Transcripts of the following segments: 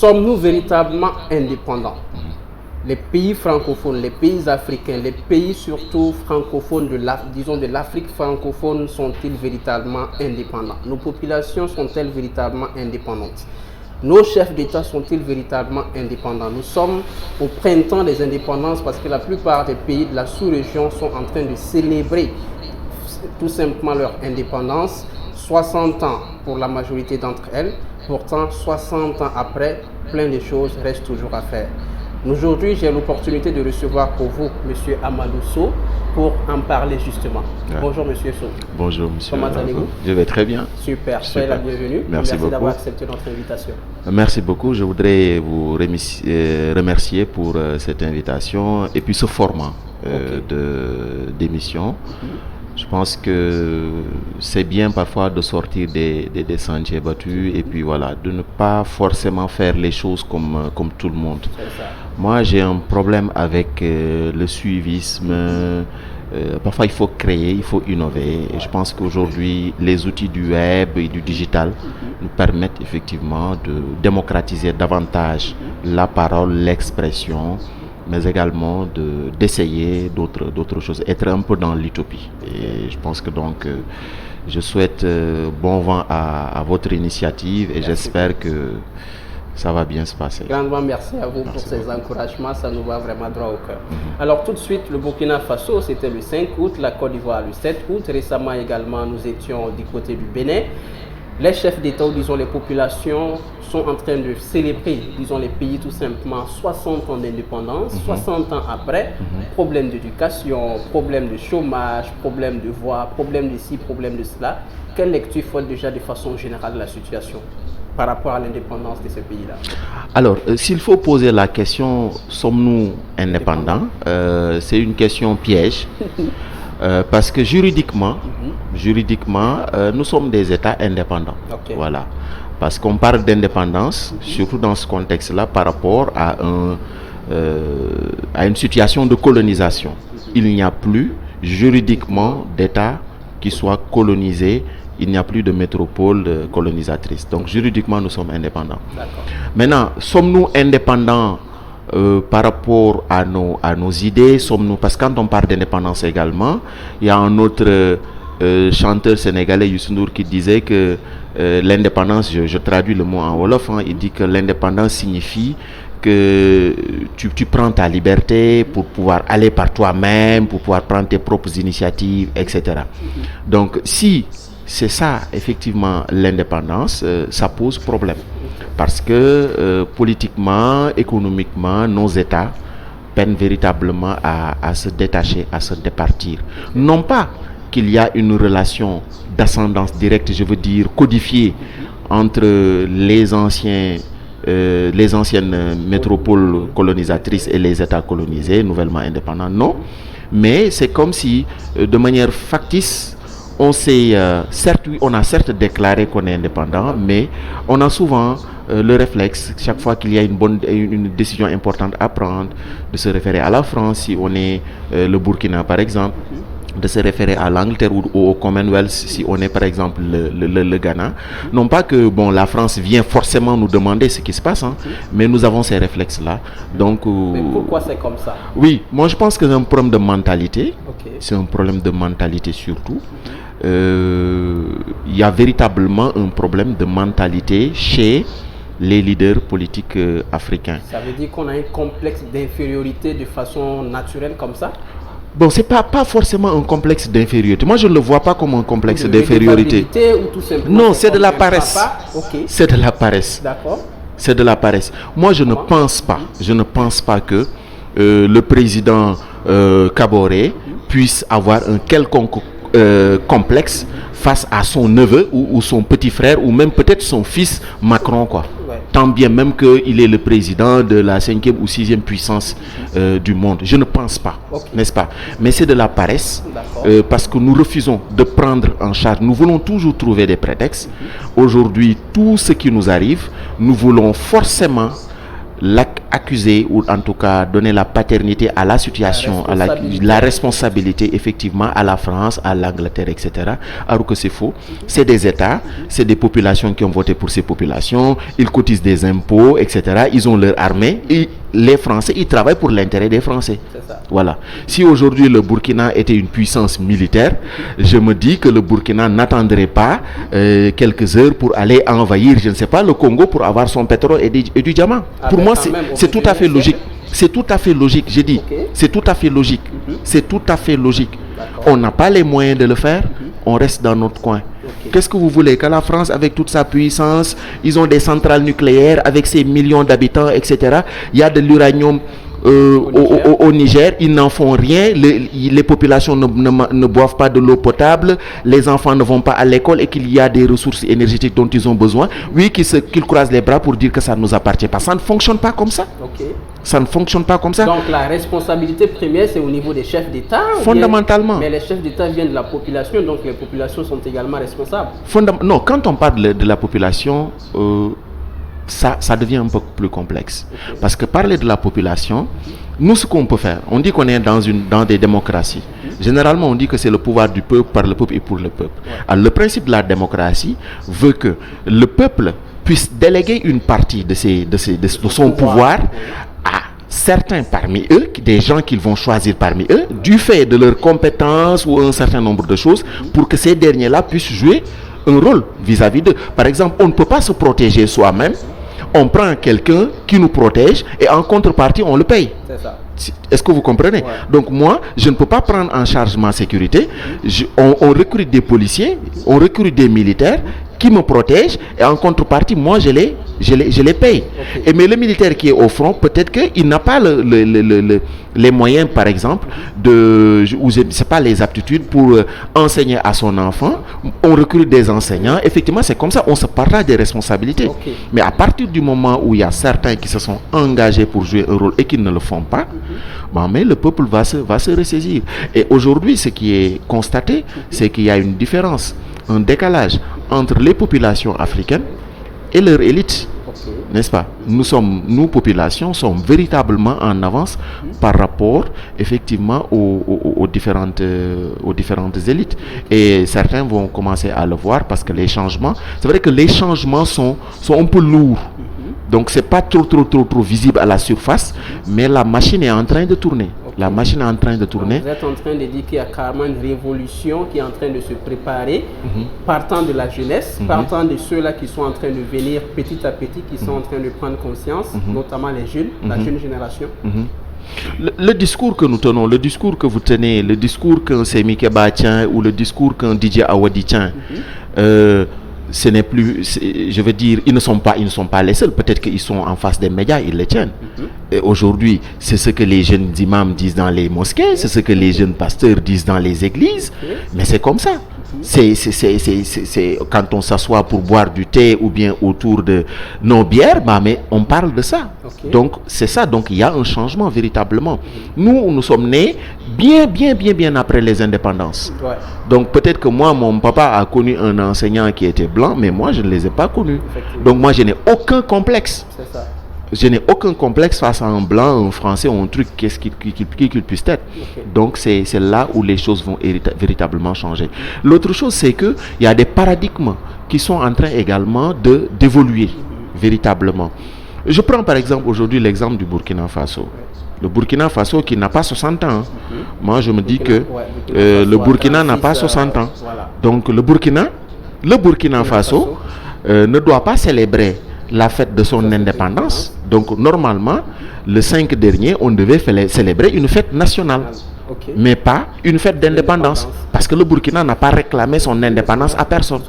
sommes-nous véritablement indépendants? Les pays francophones, les pays africains, les pays surtout francophones de l'Afrique francophone sont-ils véritablement indépendants? Nos populations sont-elles véritablement indépendantes? Nos chefs d'État sont-ils véritablement indépendants? Nous sommes au printemps des indépendances parce que la plupart des pays de la sous-région sont en train de célébrer tout simplement leur indépendance. 60 ans pour la majorité d'entre elles. Pourtant, 60 ans après, plein de choses restent toujours à faire. Aujourd'hui, j'ai l'opportunité de recevoir pour vous M. Amadou Sow pour en parler justement. Ouais. Bonjour M. Sow. Bonjour M. Comment allez-vous? Je vais très bien. Super, soyez la bienvenue. Merci beaucoup d'avoir accepté notre invitation. Merci beaucoup. Je voudrais vous remercier pour cette invitation et puis ce format d'émission. Je pense que c'est bien parfois de sortir des sentiers battus et puis voilà, de ne pas forcément faire les choses comme tout le monde. Moi, j'ai un problème avec le suivisme. Parfois, il faut créer, il faut innover. Et je pense qu'aujourd'hui, les outils du web et du digital nous permettent effectivement de démocratiser davantage la parole, l'expression, mais également d'essayer d'autres choses, être un peu dans l'utopie. Et je pense que donc, je souhaite bon vent à votre initiative et j'espère que ça va bien se passer. Grandement merci à vous pour ces encouragements, ça nous va vraiment droit au cœur. Alors tout de suite, le Burkina Faso, c'était le 5 août, la Côte d'Ivoire le 7 août. Récemment également, nous étions du côté du Bénin. Les chefs d'État, ou disons les populations, sont en train de célébrer, disons les pays tout simplement, 60 ans d'indépendance, 60 ans après, problème d'éducation, problème de chômage, problème de voix, problème de ci, problème de cela. Quelle lecture faut déjà de façon générale de la situation par rapport à l'indépendance de ces pays-là? Alors, s'il faut poser la question, sommes-nous indépendants? C'est une question piège. Parce que juridiquement, nous sommes des États indépendants. Voilà. Parce qu'on parle d'indépendance, surtout dans ce contexte-là, par rapport à une situation de colonisation. Il n'y a plus juridiquement d'État qui soit colonisé. Il n'y a plus de métropole colonisatrice. Donc juridiquement, nous sommes indépendants. Maintenant, sommes-nous indépendants par rapport à nos idées? Sommes-nous, parce que quand on parle d'indépendance également, il y a un autre chanteur sénégalais, Youssou N'Dour, qui disait que l'indépendance, je traduis le mot en wolof, il dit que l'indépendance signifie que tu prends ta liberté pour pouvoir aller par toi-même, pour pouvoir prendre tes propres initiatives, etc. Donc si c'est ça effectivement l'indépendance, ça pose problème. Parce que politiquement, économiquement, nos États peinent véritablement à se détacher, à se départir. Non pas qu'il y a une relation d'ascendance directe, je veux dire codifiée, entre les anciennes métropoles colonisatrices et les États colonisés, nouvellement indépendants, non. Mais c'est comme si, de manière factice, on a certes déclaré qu'on est indépendant, mais on a souvent le réflexe, chaque fois qu'il y a une décision importante à prendre, de se référer à la France, si on est le Burkina par exemple, de se référer à l'Angleterre ou au Commonwealth si on est par exemple le Ghana. Non pas que la France vient forcément nous demander ce qui se passe, mais nous avons ces réflexes-là. Donc, mais pourquoi c'est comme ça? Oui, moi je pense que c'est un problème de mentalité. C'est un problème de mentalité surtout. Il y a véritablement un problème de mentalité chez les leaders politiques africains. Ça veut dire qu'on a un complexe d'infériorité de façon naturelle comme ça? Bon, c'est pas forcément un complexe d'infériorité. Moi, je ne le vois pas comme un complexe d'infériorité. Ou tout simplement non, c'est de la paresse. C'est de la paresse. D'accord. C'est de la paresse. Moi, je ne pense pas que le président Kaboré puisse avoir un quelconque complexe face à son neveu ou son petit frère ou même peut-être son fils Macron, quoi. Tant bien même qu'il est le président de la 5e ou 6e puissance du monde. Je ne pense pas, n'est-ce pas? Mais c'est de la paresse parce que nous refusons de prendre en charge. Nous voulons toujours trouver des prétextes. Aujourd'hui, tout ce qui nous arrive, nous voulons forcément accuser ou en tout cas donner la paternité à la situation, la responsabilité effectivement à la France, à l'Angleterre, etc. Alors que c'est faux. C'est des États, c'est des populations qui ont voté pour ces populations, ils cotisent des impôts, etc. Ils ont leur armée et les Français, ils travaillent pour l'intérêt des Français. Voilà. Si aujourd'hui le Burkina était une puissance militaire, je me dis que le Burkina n'attendrait pas quelques heures pour aller envahir, je ne sais pas, le Congo pour avoir son pétrole et du diamant. Pour moi, c'est tout à fait logique. C'est tout à fait logique, j'ai dit. C'est tout à fait logique. C'est tout à fait logique. On n'a pas les moyens de le faire, on reste dans notre coin. Qu'est-ce que vous voulez? Que la France, avec toute sa puissance, ils ont des centrales nucléaires avec ses millions d'habitants, etc. Il y a de l'uranium au Niger, ils n'en font rien, les populations ne boivent pas de l'eau potable, les enfants ne vont pas à l'école et qu'il y a des ressources énergétiques dont ils ont besoin. Oui, qu'ils croisent les bras pour dire que ça ne nous appartient pas. Ça ne fonctionne pas comme ça. Ça ne fonctionne pas comme ça. Donc la responsabilité première, c'est au niveau des chefs d'État. Fondamentalement. Mais les chefs d'État viennent de la population, donc les populations sont également responsables. Non, quand on parle de la population, ça devient un peu plus complexe. Parce que parler de la population, nous, ce qu'on peut faire, on dit qu'on est dans des démocraties. Généralement, on dit que c'est le pouvoir du peuple, par le peuple et pour le peuple. Alors, le principe de la démocratie veut que le peuple puisse déléguer une partie de son pouvoir à certains parmi eux, des gens qu'ils vont choisir parmi eux, du fait de leurs compétences ou un certain nombre de choses, pour que ces derniers-là puissent jouer un rôle vis-à-vis d'eux. Par exemple, on ne peut pas se protéger soi-même. On prend quelqu'un qui nous protège et en contrepartie, on le paye. C'est ça. Est-ce que vous comprenez? Donc moi, je ne peux pas prendre en charge ma sécurité. On recrute des policiers, on recrute des militaires qui me protègent et en contrepartie, moi, je les paye. Mais le militaire qui est au front, peut-être qu'il n'a pas les moyens, par exemple, ou je ne sais pas, les aptitudes pour enseigner à son enfant. On recrute des enseignants. Effectivement, c'est comme ça, on se partage des responsabilités. Mais à partir du moment où il y a certains qui se sont engagés pour jouer un rôle et qui ne le font pas, mais le peuple va se ressaisir. Et aujourd'hui, ce qui est constaté, c'est qu'il y a une différence, un décalage entre les populations africaines et leur élite. N'est-ce pas? Nous, populations, sommes véritablement en avance par rapport, effectivement, aux différentes élites. Et certains vont commencer à le voir parce que les changements, c'est vrai que les changements sont un peu lourds. Donc, ce n'est pas trop visible à la surface, mais la machine est en train de tourner. La machine est en train de tourner. Vous êtes en train de dire qu'il y a carrément une révolution qui est en train de se préparer, partant de la jeunesse, partant de ceux-là qui sont en train de venir petit à petit, qui sont en train de prendre conscience, notamment les jeunes, la jeune génération. Le discours que nous tenons, le discours que vous tenez, le discours qu'un Semi Keba tient ou le discours qu'un DJ Awadi tient, ce n'est plus, je veux dire, ils ne sont pas les seuls. Peut-être qu'ils sont en face des médias, ils les tiennent. Et aujourd'hui, c'est ce que les jeunes imams disent dans les mosquées, c'est ce que les jeunes pasteurs disent dans les églises. Mais c'est comme ça. C'est quand on s'assoit pour boire du thé ou bien autour de nos bières, mais on parle de ça. Donc c'est ça. Donc il y a un changement véritablement. Nous sommes nés bien après les indépendances. Donc peut-être que moi, mon papa a connu un enseignant qui était blanc, mais moi je ne les ai pas connus. Donc moi je n'ai aucun complexe. C'est ça. Je n'ai aucun complexe face à un blanc, un français ou un truc qu'il puisse être. Donc c'est là où les choses vont véritablement changer. L'autre chose, c'est qu'il y a des paradigmes qui sont en train également d'évoluer véritablement. Je prends par exemple aujourd'hui l'exemple du Burkina Faso. Le Burkina Faso qui n'a pas 60 ans. Moi je me dis que le Burkina n'a pas 60 ans. Donc le Burkina Faso ne doit pas célébrer la fête de son indépendance. Donc normalement, le 5 dernier, on devait célébrer une fête nationale, mais pas une fête d'indépendance, parce que le Burkina n'a pas réclamé son indépendance à personne.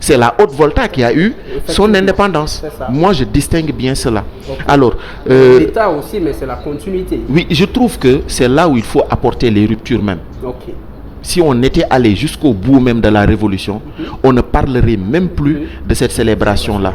C'est la Haute-Volta qui a eu son indépendance. Moi, je distingue bien cela. Alors, l'État aussi, mais c'est la continuité. Oui, je trouve que c'est là où il faut apporter les ruptures même. si on était allé jusqu'au bout même de la révolution, on ne parlerait même plus de cette célébration-là.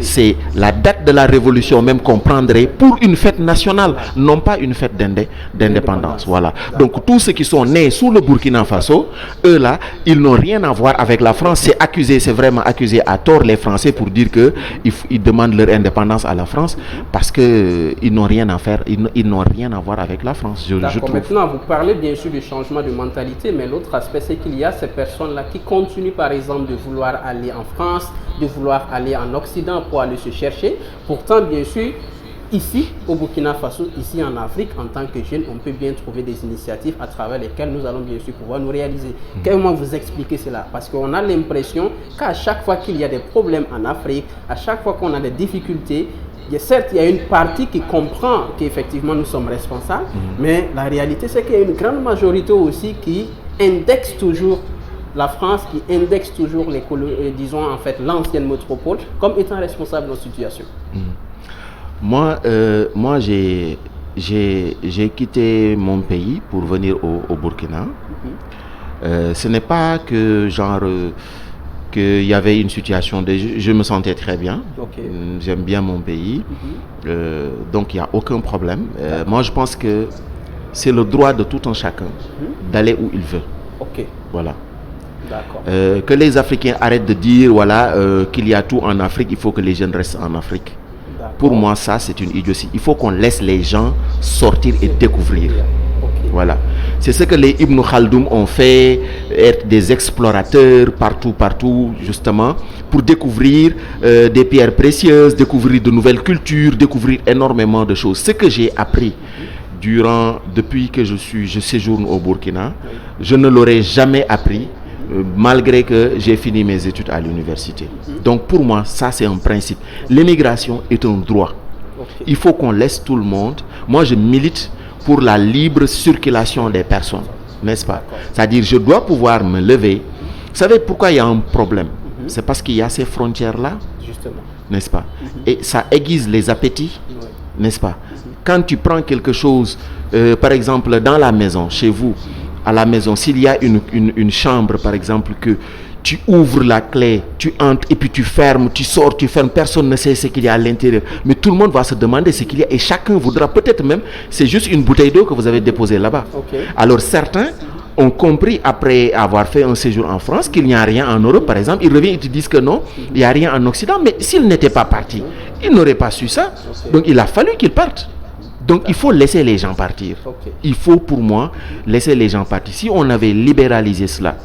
C'est la date de la révolution même qu'on prendrait pour une fête nationale, non pas une fête d'indépendance. Voilà. Donc tous ceux qui sont nés sous le Burkina Faso, eux là, ils n'ont rien à voir avec la France. C'est vraiment accusé à tort les Français pour dire qu'ils demandent leur indépendance à la France parce qu'ils n'ont rien à faire, ils n'ont rien à voir avec la France. D'accord. Maintenant, vous parlez bien sûr du changement de mentalité, mais l'autre aspect, c'est qu'il y a ces personnes-là qui continuent par exemple de vouloir aller en France, de vouloir aller en Occident pour aller se chercher. Pourtant, bien sûr, ici, au Burkina Faso, ici en Afrique, en tant que jeunes, on peut bien trouver des initiatives à travers lesquelles nous allons bien sûr pouvoir nous réaliser. Comment vous expliquer cela? Parce qu'on a l'impression qu'à chaque fois qu'il y a des problèmes en Afrique, à chaque fois qu'on a des difficultés, certes, il y a une partie qui comprend qu'effectivement nous sommes responsables, mais la réalité, c'est qu'il y a une grande majorité aussi qui indexe toujours la France, qui indexe toujours disons en fait l'ancienne métropole comme étant responsable de nos situations. Moi, j'ai quitté mon pays pour venir au Burkina. Ce n'est pas que qu'il y avait une situation je me sentais très bien. J'aime bien mon pays. Donc il n'y a aucun problème. Moi, je pense que c'est le droit de tout un chacun d'aller où il veut. Voilà. Que les Africains arrêtent de dire qu'il y a tout en Afrique, il faut que les jeunes restent en Afrique. Pour moi, ça, c'est une idiotie. Il faut qu'on laisse les gens sortir et découvrir. Voilà. C'est ce que les Ibn Khaldoum ont fait, être des explorateurs partout, justement, pour découvrir des pierres précieuses, découvrir de nouvelles cultures, découvrir énormément de choses. Ce que j'ai appris depuis que je séjourne au Burkina, je ne l'aurais jamais appris malgré que j'ai fini mes études à l'université. Donc pour moi, ça c'est un principe. L'immigration est un droit. Il faut qu'on laisse tout le monde. Moi, je milite pour la libre circulation des personnes, n'est-ce pas? C'est-à-dire, je dois pouvoir me lever. Vous savez pourquoi il y a un problème? C'est parce qu'il y a ces frontières-là, n'est-ce pas? Et ça aiguise les appétits, n'est-ce pas? Quand tu prends quelque chose, par exemple, dans la maison, chez vous, à la maison, s'il y a une chambre, par exemple, que tu ouvres la clé, tu entres et puis tu fermes, tu sors, tu fermes, personne ne sait ce qu'il y a à l'intérieur. Mais tout le monde va se demander ce qu'il y a et chacun voudra, peut-être même, c'est juste une bouteille d'eau que vous avez déposée là-bas. Alors certains ont compris, après avoir fait un séjour en France, qu'il n'y a rien en Europe, par exemple. Ils reviennent et te disent que non, il n'y a rien en Occident. Mais s'ils n'étaient pas partis, ils n'auraient pas su ça. Donc il a fallu qu'ils partent. Donc il faut laisser les gens partir. Il faut, pour moi, laisser les gens partir. Si on avait libéralisé cela,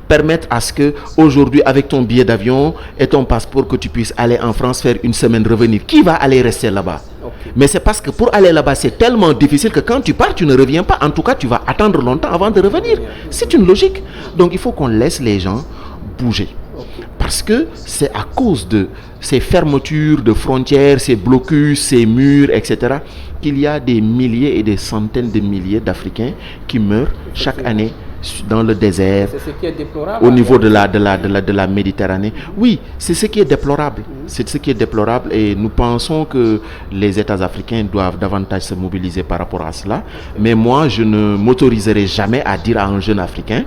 permettre à ce que aujourd'hui, avec ton billet d'avion et ton passeport, que tu puisses aller en France, faire une semaine, revenir. Qui va aller rester là-bas? Mais c'est parce que pour aller là-bas, c'est tellement difficile que quand tu pars, tu ne reviens pas. En tout cas, tu vas attendre longtemps avant de revenir. C'est une logique. Donc il faut qu'on laisse les gens bouger. Parce que c'est à cause de ces fermetures de frontières, ces blocus, ces murs, etc., qu'il y a des milliers et des centaines de milliers d'Africains qui meurent chaque année dans le désert, c'est ce qui est déplorable, au niveau de la Méditerranée. Oui, c'est ce qui est déplorable. C'est ce qui est déplorable et nous pensons que les États africains doivent davantage se mobiliser par rapport à cela. Mais moi, je ne m'autoriserai jamais à dire à un jeune Africain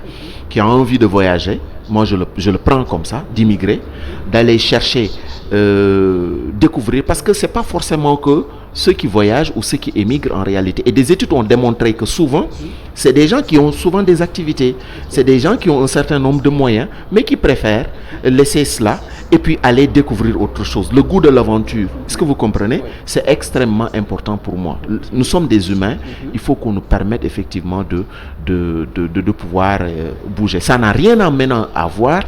qui a envie de voyager, moi je le prends comme ça, d'immigrer, d'aller chercher, découvrir, parce que c'est pas forcément que ceux qui voyagent ou ceux qui émigrent en réalité. Et des études ont démontré que souvent, c'est des gens qui ont souvent des activités, c'est des gens qui ont un certain nombre de moyens, mais qui préfèrent laisser cela et puis aller découvrir autre chose. Le goût de l'aventure, est-ce que vous comprenez? C'est extrêmement important pour moi. Nous sommes des humains, il faut qu'on nous permette effectivement de pouvoir bouger. Ça n'a rien à voir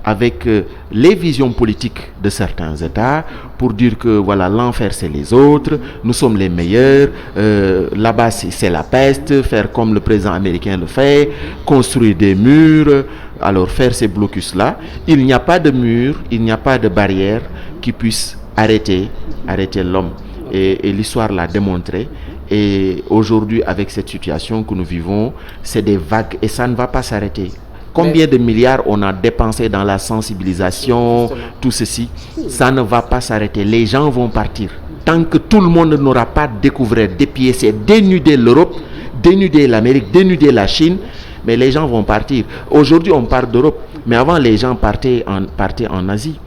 avec les visions politiques de certains États pour dire que voilà, l'enfer c'est les autres, nous sommes les meilleurs, là-bas c'est la peste, faire comme le président américain le fait, construire des murs, alors faire ces blocus-là. Il n'y a pas de mur, il n'y a pas de barrière qui puisse arrêter l'homme. Et l'histoire l'a démontré. Et aujourd'hui, avec cette situation que nous vivons, c'est des vagues et ça ne va pas s'arrêter. Combien de milliards on a dépensé dans la sensibilisation, tout ceci, ça ne va pas s'arrêter. Les gens vont partir. Tant que tout le monde n'aura pas découvert, dépiécé, dénuder l'Europe, dénuder l'Amérique, dénuder la Chine, mais les gens vont partir. Aujourd'hui, on part d'Europe, mais avant, les gens partaient en Asie.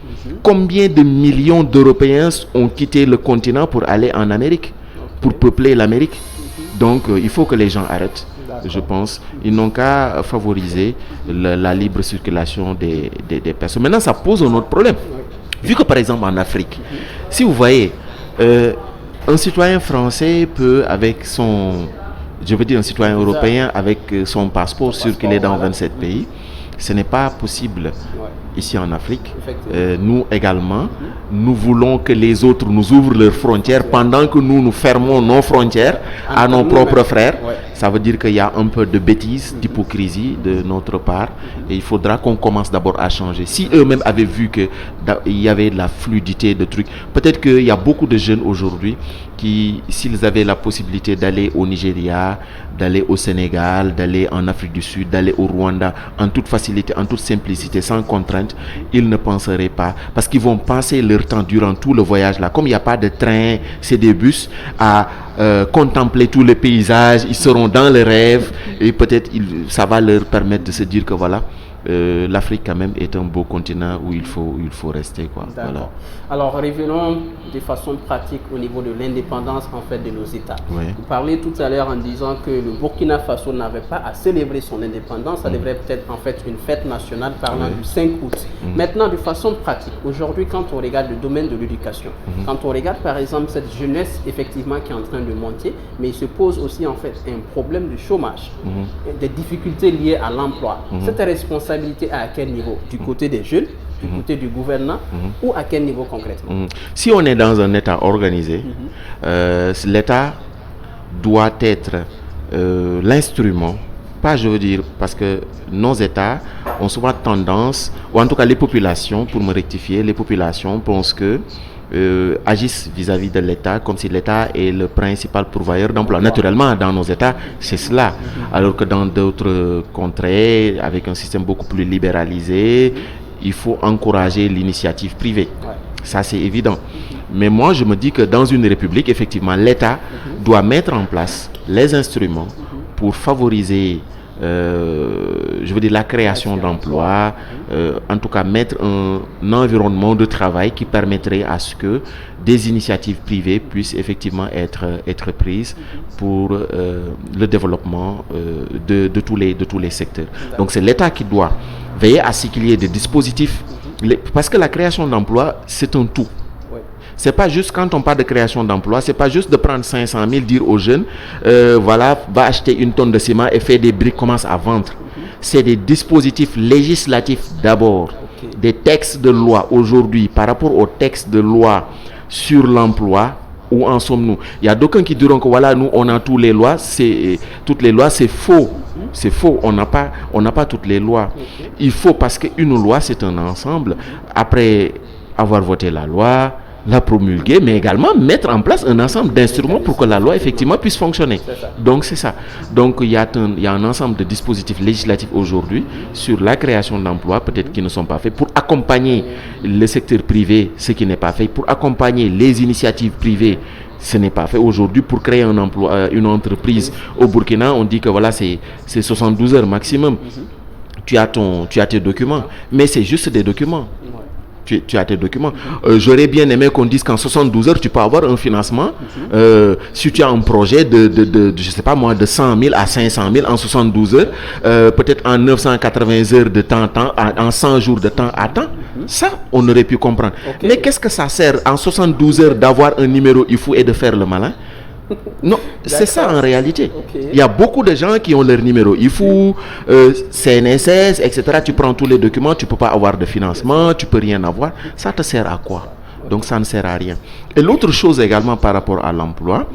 Combien de millions d'Européens ont quitté le continent pour aller en Amérique, pour peupler l'Amérique? Donc, il faut que les gens arrêtent. Je pense, ils n'ont qu'à favoriser la libre circulation des personnes. Maintenant, ça pose un autre problème. Vu que, par exemple, en Afrique, si vous voyez, un citoyen français peut, avec son, je veux dire un citoyen européen, avec son passeport circuler dans 27 pays, ce n'est pas possible ici en Afrique. Nous également, nous voulons que les autres nous ouvrent leurs frontières pendant que nous fermons nos frontières à nos propres frères. Ça veut dire qu'il y a un peu de bêtise, d'hypocrisie de notre part, et il faudra qu'on commence d'abord à changer. Si eux-mêmes avaient vu qu'il y avait de la fluidité de trucs, peut-être qu'il y a beaucoup de jeunes aujourd'hui qui, s'ils avaient la possibilité d'aller au Nigeria, d'aller au Sénégal, d'aller en Afrique du Sud, d'aller au Rwanda, en toute facilité, en toute simplicité, sans contrainte, ils ne penseraient pas, parce qu'ils vont passer leur temps durant tout le voyage là, comme il n'y a pas de train, c'est des bus, à contempler tous les paysages, ils seront dans le rêve, et peut-être ça va leur permettre de se dire que voilà, l'Afrique quand même est un beau continent où il faut rester, quoi. Voilà. Alors revenons de façon pratique au niveau de l'indépendance en fait de nos États. Vous parlez tout à l'heure en disant que le Burkina Faso n'avait pas à célébrer son indépendance, ça devrait peut-être en fait une fête nationale parlant du 5 août. Maintenant de façon pratique, aujourd'hui quand on regarde le domaine de l'éducation, quand on regarde par exemple cette jeunesse effectivement qui est en train de monter, mais il se pose aussi en fait un problème de chômage, des difficultés liées à l'emploi. Cette responsabilité à quel niveau? Du côté des jeunes, du côté du gouvernement, ou à quel niveau concrètement? Si on est dans un État organisé, l'État doit être l'instrument, pas je veux dire, parce que nos États ont souvent tendance, ou en tout cas les populations, pour me rectifier, les populations pensent que agissent vis-à-vis de l'État comme si l'État est le principal pourvoyeur d'emploi. Naturellement, dans nos États, c'est cela. Alors que dans d'autres contrées, avec un système beaucoup plus libéralisé, il faut encourager l'initiative privée. Ça, c'est évident. Mais moi, je me dis que dans une république, effectivement, l'État doit mettre en place les instruments pour favoriser je veux dire la création d'emplois, en tout cas mettre un environnement de travail qui permettrait à ce que des initiatives privées puissent effectivement être prises pour le développement de tous les secteurs. Donc c'est l'État qui doit veiller à ce qu'il y ait des dispositifs, parce que la création d'emplois, c'est un tout. C'est pas juste, quand on parle de création d'emploi, c'est pas juste de prendre 500 000, dire aux jeunes, voilà, va acheter une tonne de ciment et faire des briques, commence à vendre. C'est des dispositifs législatifs d'abord, des textes de loi aujourd'hui par rapport aux textes de loi sur l'emploi. Où en sommes-nous? Il y a d'aucuns qui diront que voilà, nous on a toutes les lois, c'est faux. C'est faux, on n'a pas toutes les lois. Il faut, parce qu'une loi c'est un ensemble. Après avoir voté la loi, la promulguer, mais également mettre en place un ensemble d'instruments pour que la loi effectivement puisse fonctionner. Donc c'est ça. Donc il y a un ensemble de dispositifs législatifs aujourd'hui sur la création d'emplois, peut-être qui ne sont pas faits, pour accompagner le secteur privé, ce qui n'est pas fait, pour accompagner les initiatives privées. Ce n'est pas fait aujourd'hui. Pour créer un emploi, une entreprise au Burkina, on dit que voilà, c'est 72 heures maximum. Tu as tes documents, mais c'est juste des documents. Tu as tes documents. J'aurais bien aimé qu'on dise qu'en 72 heures, tu peux avoir un financement. Si tu as un projet de je sais pas moi, de 100 000 à 500 000 en 72 heures, peut-être en 980 heures de temps, en 100 jours de temps à temps, ça, on aurait pu comprendre. Mais qu'est-ce que ça sert en 72 heures d'avoir un numéro IFOU et de faire le malin? Non, c'est ça en réalité. Il y a beaucoup de gens qui ont leur numéro IFOU, CNSS, etc. Tu prends tous les documents, tu ne peux pas avoir de financement, tu ne peux rien avoir. Ça te sert à quoi? Donc ça ne sert à rien. Et l'autre chose également par rapport à l'emploi,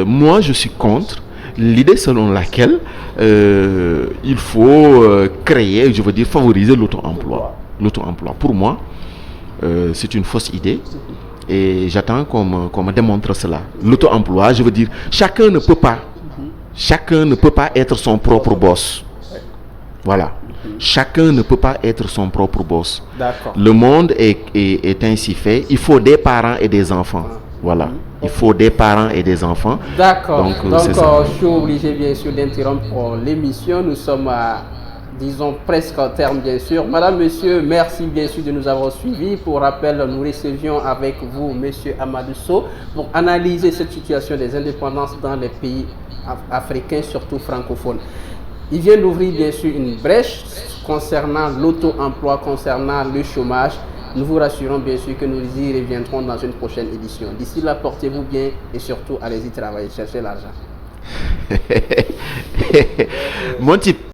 moi je suis contre l'idée selon laquelle il faut créer, je veux dire favoriser l'auto-emploi. L'auto-emploi, pour moi, c'est une fausse idée. Et j'attends qu'on me démontre cela. L'auto-emploi, je veux dire, chacun ne peut pas être son propre boss. Voilà. Chacun ne peut pas être son propre boss. Le monde est ainsi fait. Il faut des parents et des enfants. Voilà. Il faut des parents et des enfants. D'accord. Donc c'est ça. je suis obligé bien sûr d'interrompre l'émission. Nous sommes à, disons, presque au terme bien sûr. Madame, monsieur, merci bien sûr de nous avoir suivis. Pour rappel, nous recevions avec vous monsieur Amadou Sow pour analyser cette situation des indépendances dans les pays africains, surtout francophones. Il vient d'ouvrir bien sûr une brèche concernant l'auto-emploi, concernant le chômage. Nous vous rassurons bien sûr que nous y reviendrons dans une prochaine édition. D'ici là, portez-vous bien et surtout allez-y travailler, cherchez l'argent. Mon type,